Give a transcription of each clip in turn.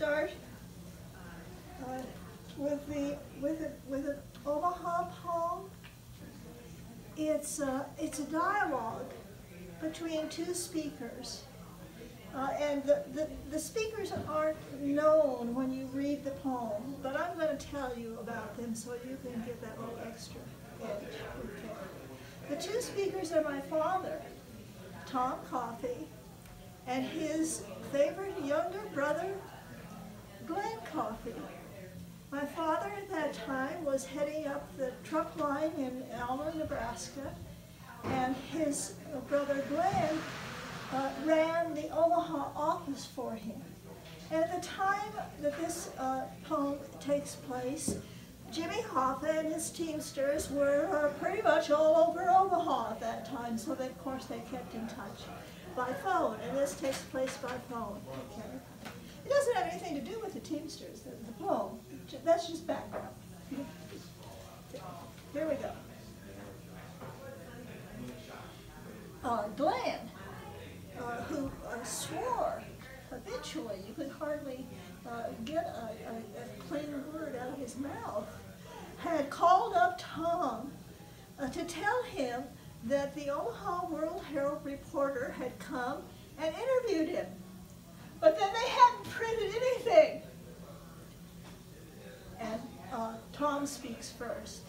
start with an Omaha poem. It's a dialogue between two speakers, and the speakers aren't known when you read the poem, but I'm going to tell you about them so you can get that little extra edge. Okay. The two speakers are my father, Tom Coffey, and his favorite younger brother, Glenn Coffey. My father at that time was heading up the truck line in Alma, Nebraska, and his brother Glenn ran the Omaha office for him. And at the time that this poem takes place, Jimmy Hoffa and his Teamsters were pretty much all over Omaha at that time, so that, of course they kept in touch by phone, and this takes place by phone. Okay. It doesn't have anything to do with the Teamsters, the poem. That's just background. Here we go. Glenn, who swore habitually, you could hardly get a plain word out of his mouth, had called up Tom to tell him that the Omaha World Herald reporter had come and interviewed him. But then they hadn't printed anything. And Tom speaks first.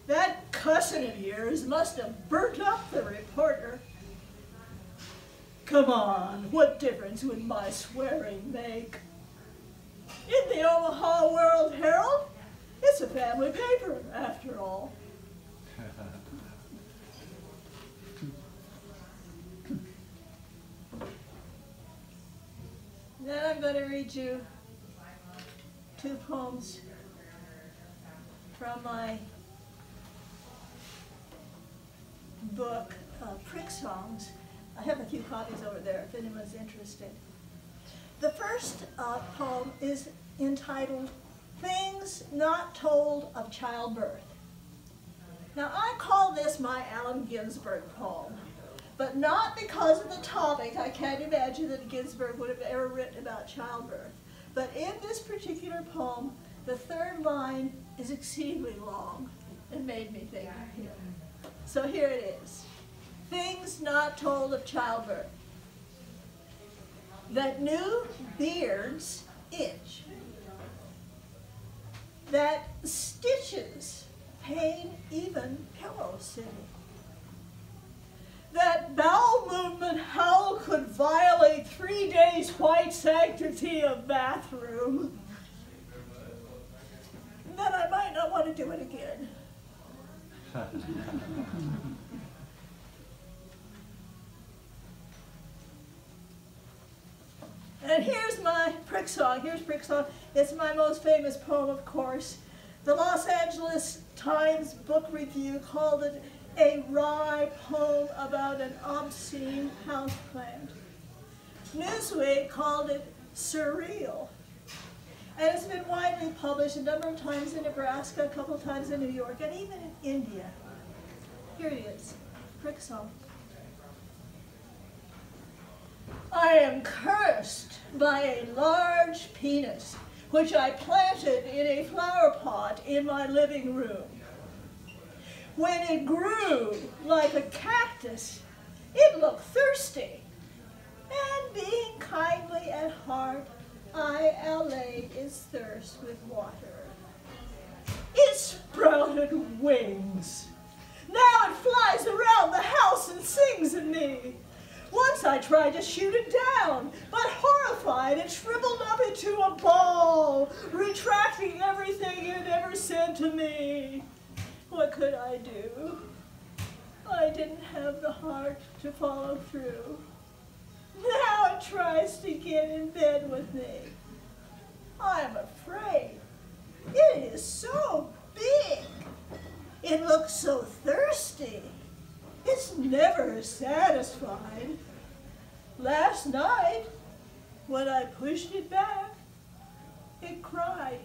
That cussing of yours must have burnt up the reporter. Come on, what difference would my swearing make? In the Omaha World Herald, it's a family paper, after all. Then I'm going to read you two poems from my book, Prick Songs. I have a few copies over there if anyone's interested. The first poem is entitled Things Not Told of Childbirth. Now I call this my Allen Ginsberg poem, but not because of the topic. I can't imagine that Ginsberg would have ever written about childbirth. But in this particular poem, the third line is exceedingly long and made me think of him. So here it is. Things not told of childbirth. That new beards itch. That stitches pain even pillow sitting. That bowel movement how could violate 3 days' white sanctity of bathroom. Then I might not want to do it again. And here's my Prick Song. Here's Prick Song. It's my most famous poem, of course. The Los Angeles Times Book Review called it a wry poem about an obscene houseplant. Newsweek called it surreal. And it's been widely published a number of times in Nebraska, a couple of times in New York, and even in India. Here it is, Prick Song. I am cursed by a large penis, which I planted in a flower pot in my living room. When it grew like a cactus, it looked thirsty, and being kindly at heart, I allayed its thirst with water. It sprouted wings. Now it flies around the house and sings at me. Once I tried to shoot it down, but horrified, it shriveled up into a ball, retracting everything it ever said to me. What could I do? I didn't have the heart to follow through. Now it tries to get in bed with me. I'm afraid. It is so big. It looks so thirsty. It's never satisfied. Last night, when I pushed it back, it cried.